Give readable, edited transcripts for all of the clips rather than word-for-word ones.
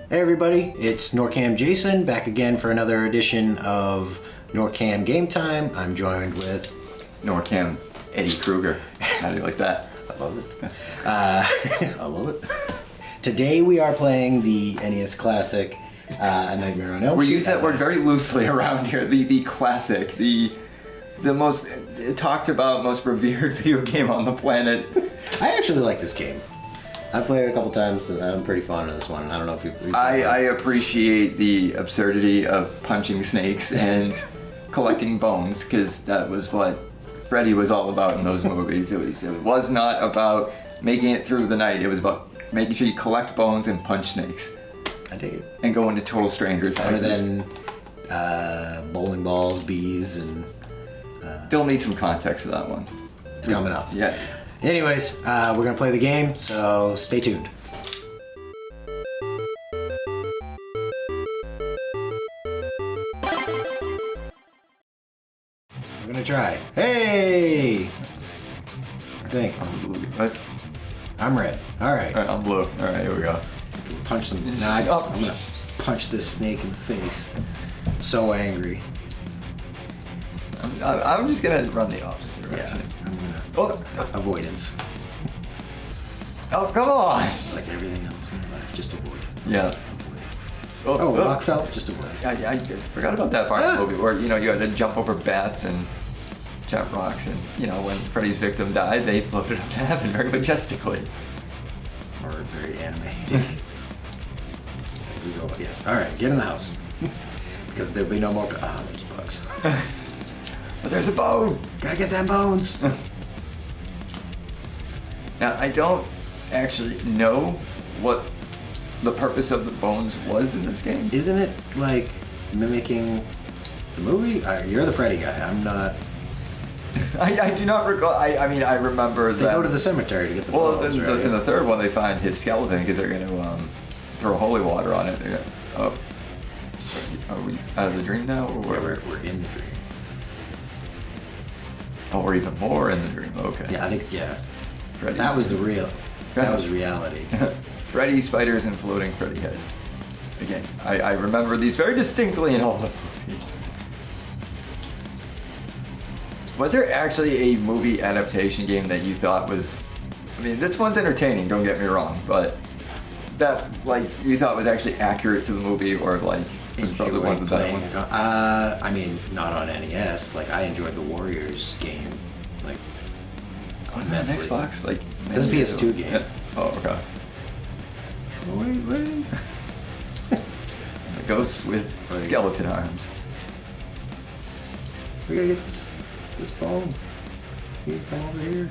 Hey everybody, it's NORCAM Jason back again for another edition of NORCAM Game Time. I'm joined with NORCAM Eddie Krueger. How do you like that? I love it. I love it. Today we are playing the NES classic, A Nightmare on Elm Street. We use that word very loosely around here. The classic, the most talked about, most revered video game on the planet. I actually like this game. I've played it a couple times and I'm pretty fond of this one. I don't know if you've I appreciate the absurdity of punching snakes and collecting bones, because that was what Freddy was all about in those movies. It was not about making it through the night. It was about making sure you collect bones and punch snakes. I dig it. And go into total strangers' houses. Other than bowling balls, bees, and... They'll need some context for that one. It's coming up. Yeah. Anyways, we're going to play the game, so stay tuned. We're going to try. Hey! I think. I'm blue. What? I'm red. Alright. Alright, I'm blue. Alright, here we go. Punch them. Nah, I'm going to punch this snake in the face. I'm so angry. I'm just going to run the opposite direction. Yeah, I'm going to... Oh. Avoidance. Oh, come on! Just like everything else in my life, just avoid. Yeah. Avoid. Oh, rock fell, just avoid. I forgot about that part of the movie where, you had to jump over bats and jump rocks, and, when Freddy's victim died, they floated up to heaven very majestically. Or very animated. There we go. Yes. Alright, get in the house. Because there'll be no more... there's bugs. But there's a bone! Gotta get them bones! Now, I don't actually know what the purpose of the bones was in this game. Isn't it, like, mimicking the movie? You're the Freddy guy, I'm not... I do not recall. I mean, I remember that... They go to the cemetery to get the bones, right? In the third one, they find his skeleton because they're going to throw holy water on it. Are we out of the dream now? Or Yeah, we're in the dream. Oh, we're even more in the dream. Okay. Yeah, I think, yeah. Freddy. That was that was reality. Freddy, spiders, and floating Freddy heads. Again, I remember these very distinctly in all the movies. Was there actually a movie adaptation game that you thought was... I mean, this one's entertaining, don't get me wrong, but that, you thought was actually accurate to the movie, or, was probably one of the better ones? I mean, not on NES. I enjoyed the Warriors game. Wasn't that an Xbox? It was a PS2 game. Yeah. Oh, okay. Wait. The ghosts with skeleton arms. We gotta get this bone. You come over here.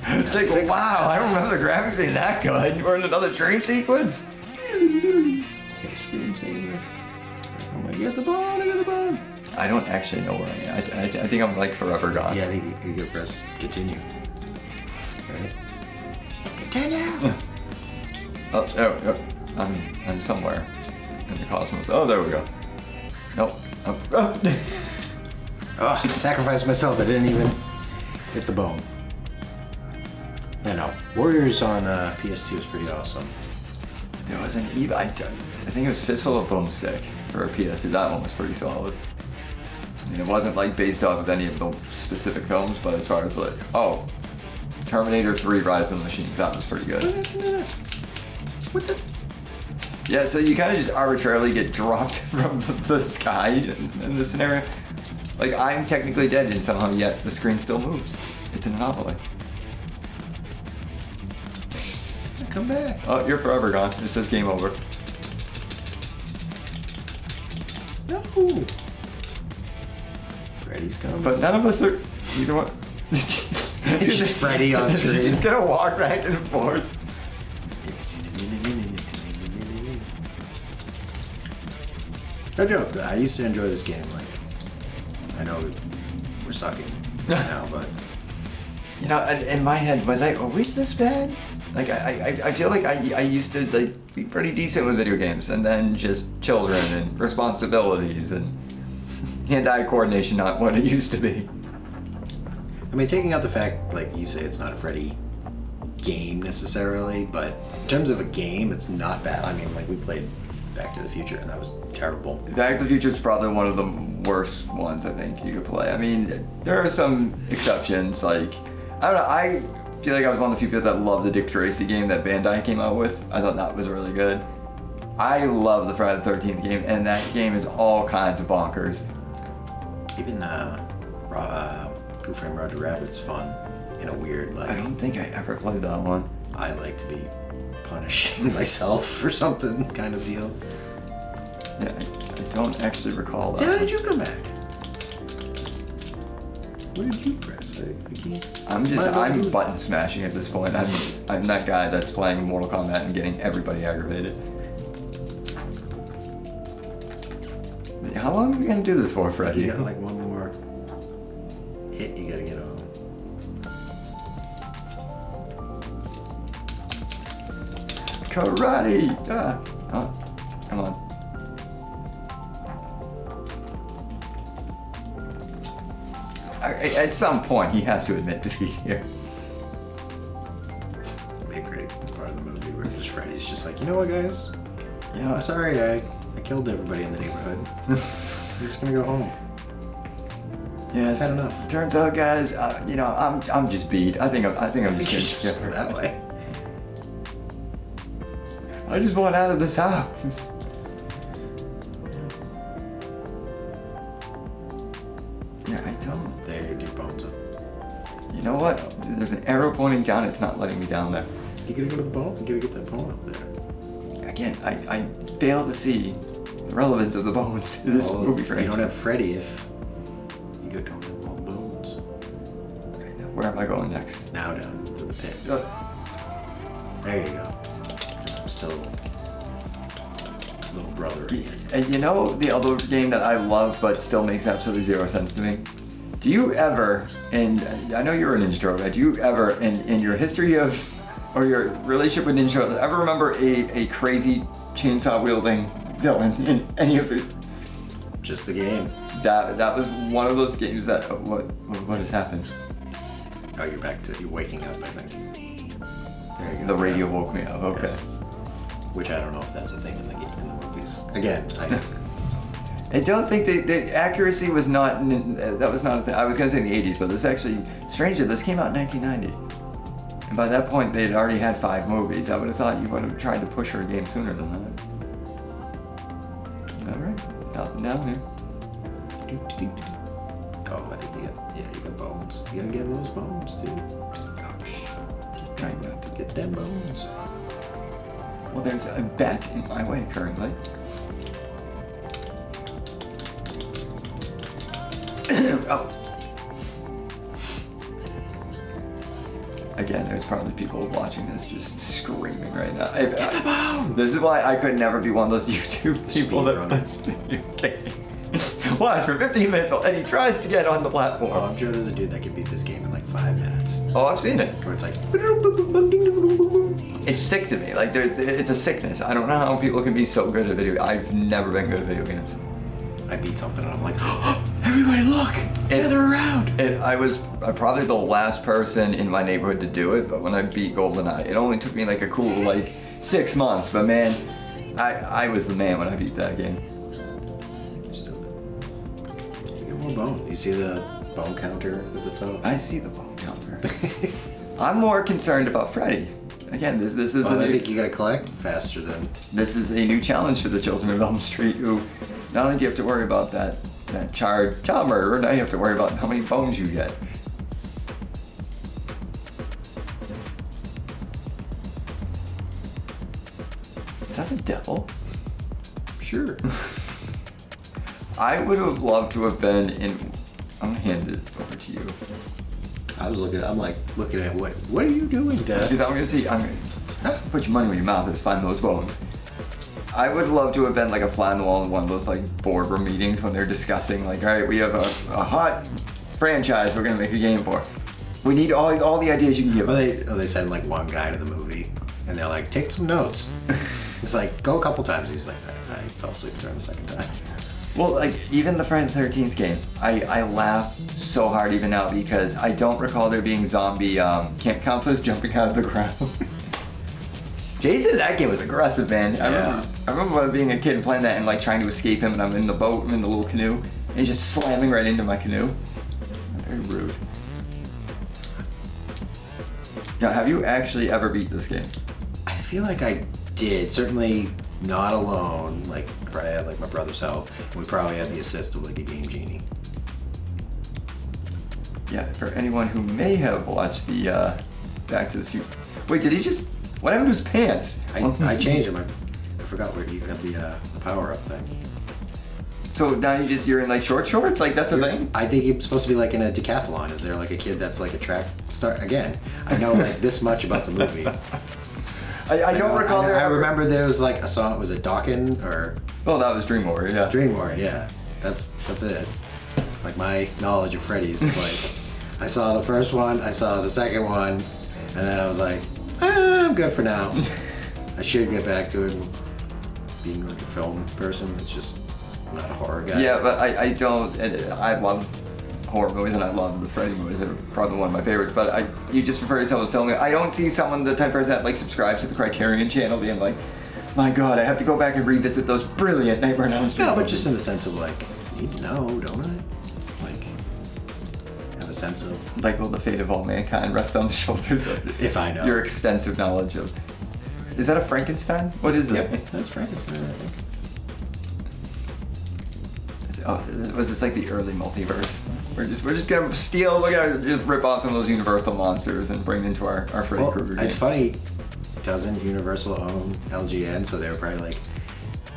It's like, wow, I don't remember the graphics being that good. We're in another dream sequence? Get a screensaver. I'm gonna get the bone, I got the bone. I don't actually know where I am. I think I'm forever gone. Yeah, I think you can press continue. Right? Continue! Oh, I'm somewhere in the cosmos. Oh, there we go. Nope. Oh. Oh, I sacrificed myself. I didn't even hit the bone. Yeah, no. Warriors on PS2 is pretty awesome. There was an I think it was Fistful of Boomstick for a PS2. That one was pretty solid. I mean, it wasn't based off of any of the specific films, but as far as Terminator 3 Rise of the Machines, that was pretty good. What the? Yeah, so you kind of just arbitrarily get dropped from the sky in this scenario. I'm technically dead, and somehow yet the screen still moves. It's an anomaly. Come back. Oh, you're forever gone. It says game over. No. Freddy's coming. But none of us are. You know what? It's just Freddy on screen. He's gonna walk back and forth. No joke. I used to enjoy this game. I know we're sucking now, but in my head, was I always this bad? I feel like I used to be pretty decent with video games, and then just children and responsibilities and hand-eye coordination not what it used to be. I mean, taking out the fact, like you say, it's not a Freddy game necessarily, but in terms of a game, it's not bad. I mean, like we played Back to the Future, and that was terrible. Back to the Future is probably one of the worst ones I think you could play. I mean, there are some exceptions. Like, I don't know. I feel like I was one of the few people that loved the Dick Tracy game that Bandai came out with. I thought that was really good. I love the Friday the 13th game, and that game is all kinds of bonkers. Even Who Framed Roger Rabbit's fun in a weird, like... I don't think I ever played that one. I like to be punishing myself for something kind of deal. Yeah, I don't actually recall that. So how did you come back? What did you press? I'm button smashing at this point. I'm that guy that's playing Mortal Kombat and getting everybody aggravated. How long are we gonna do this for, Freddy? You got like one more hit you gotta get on. Karate! Ah. Oh, come on. At some point, he has to admit defeat here. It'd be a great part of the movie where just Freddy's just like, you know what, guys? You know, I'm sorry, I killed everybody in the neighborhood. I'm just gonna go home. Yeah, I've had enough. Turns out, guys, you know, I'm just beat. I think I'm just Just gonna go that way. I just want out of this house. Yeah, I don't. There, your bones up. You know what? There's an arrow pointing down. It's not letting me down there. You gotta go to the bone. You gotta get that bone up there. Again, I fail to see the relevance of the bones to this movie. You don't have Freddy if you don't have all the bones. Okay, now where am I going next? Now down to the pit. There you go. I'm still little brother. And you know the other game that I love but still makes absolutely zero sense to me? Do you ever, and I know you're a Ninja Turtle guy, do you ever, in your history of, or your relationship with Ninja Turtles, ever remember a crazy chainsaw wielding villain in any of it? Just the game. That was one of those games that, what has happened? Oh, you're waking up, I think. There you go. The radio woke me up, okay. Yes. Which I don't know if that's a thing in the movies. Again, I don't think the accuracy was not, that was not a thing. I was gonna say in the 80s, but this actually, strangely, this came out in 1990. And by that point, they'd already had 5 movies. I would have thought you would have tried to push her game sooner than that. All right, nothing down here. Oh, I think you got bones. You gotta get those bones, dude. Keep trying not to Get them bones. Well, there's a bat in my way currently. Oh. Again, there's probably people watching this just screaming right now. Get the bone! This is why I could never be one of those YouTube people that plays video games. Watch for 15 minutes while Eddie tries to get on the platform. Oh, I'm sure there's a dude that could beat this game in like 5 minutes. Oh, I've seen it. Where it's like... It's sick to me. Like, it's a sickness. I don't know how people can be so good at video. I've never been good at video games. I beat something and I'm like, oh, everybody look! They're around! And I was probably the last person in my neighborhood to do it, but when I beat GoldenEye, it only took me like a cool 6 months. But man, I was the man when I beat that game. You get more bone. You see the bone counter at the top? I see the bone counter. I'm more concerned about Freddy. Again, this is I think you gotta collect faster than... This is a new challenge for the children of Elm Street, who not only do you have to worry about that charred child murderer, now you have to worry about how many bones you get. Is that the devil? Sure. I would have loved to have been in... I'm gonna hand it over to you. I'm like looking at what are you doing, Dad? Because I'm gonna put your money where your mouth is, find those bones. I would love to have been like a fly on the wall in one of those boardroom meetings when they're discussing all right, we have a hot franchise we're gonna make a game for. We need all the ideas you can give us. They send one guy to the movie and they're like, take some notes. It's like, go a couple times. He's like, I fell asleep during the second time. Well, like, even the Friday the 13th game, I laugh so hard even now because I don't recall there being zombie camp counselors jumping out of the ground. Jason in that game was aggressive, man. I remember being a kid and playing that and like trying to escape him, and I'm in the boat, I'm in the little canoe, and he's just slamming right into my canoe. Very rude. Now, have you actually ever beat this game? I feel like I did. Certainly not alone. Like, I had like my brother's help. We probably had the assist of like a Game Genie. Yeah, for anyone who may have watched the Back to the Future. Wait, did he just? What happened to his pants? I changed them. I forgot where you got the power up thing. So now you're in like short shorts? Like that's a thing? I think you're supposed to be like in a decathlon. Is there like a kid that's like a track star? Again, I know like this much about the movie. I don't recall I remember there was like a song. Was it Dawkins or? Oh, that was Dream Warrior. Yeah. Dream Warrior. Yeah. That's it. Like my knowledge of Freddy's is like, I saw the first one, I saw the second one, and then I was like, I'm good for now. I should get back to it. Being like a film person, it's just I'm not a horror guy. Yeah, but I don't. And I love horror movies and I love the Freddy movies. They're probably one of my favorites. But you just refer to yourself as filming. I don't see someone, the type of person that like subscribes to the Criterion channel, being like, my God, I have to go back and revisit those brilliant Nightmare on Elm Street. No, but just in the sense of like, I need to know, don't I? Like, have a sense of like, will the fate of all mankind rest on the shoulders of if I know your extensive knowledge of. Is that a Frankenstein? What is Yep, it? that's Frankenstein, I think. Oh, was this like the early multiverse? We're just gonna steal. We're gonna just rip off some of those Universal monsters and bring it into our Freddy Krueger game. It's funny. Doesn't Universal own LGN? So they were probably like,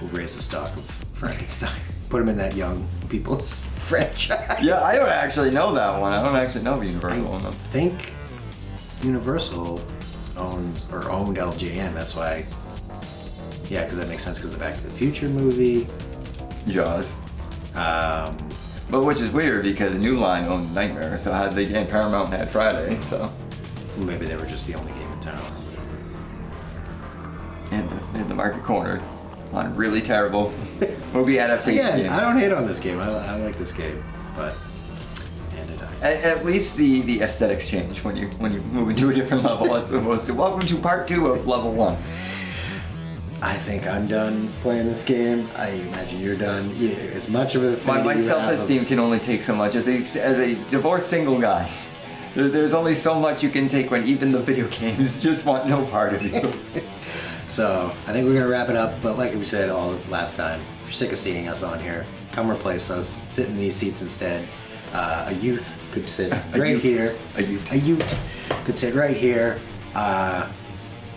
we'll raise the stock of Frankenstein. Put him in that young people's franchise. Yeah, I don't actually know that one. I don't actually know if Universal owned them. I think Universal owned LGN. That's why. Yeah, because that makes sense because of the Back to the Future movie. Jaws. But which is weird because New Line owned Nightmare, so how did they? And Paramount had Friday, so. Maybe they were just the only game in town. And the market cornered on really terrible movie adaptation Again, games. I don't hate on this game. I like this game, but and it died. At least the aesthetics change when you move into a different level as opposed to welcome to part 2 of level 1. I think I'm done playing this game. I imagine you're done. Yeah, as much of it. My self-esteem can only take so much as a divorced single guy. There's only so much you can take when even the video games just want no part of you. So I think we're gonna wrap it up. But like we said all last time, if you're sick of seeing us on here, come replace us. Sit in these seats instead. A youth could sit right here. A youth could sit right here.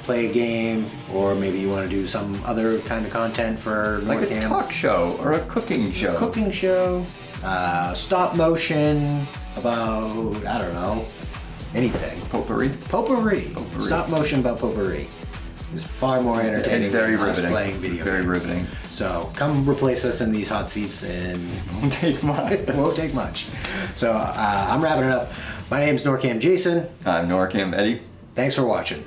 Play a game, or maybe you want to do some other kind of content for like NORCAM. A talk show or a cooking show. Cooking show, stop motion about, I don't know, anything. Potpourri. Stop motion about potpourri is far more entertaining than us playing video games. Very riveting. So come replace us in these hot seats and it won't take much. It won't take much. So I'm wrapping it up. My name's NORCAM Jason. I'm NORCAM Eddie. Thanks for watching.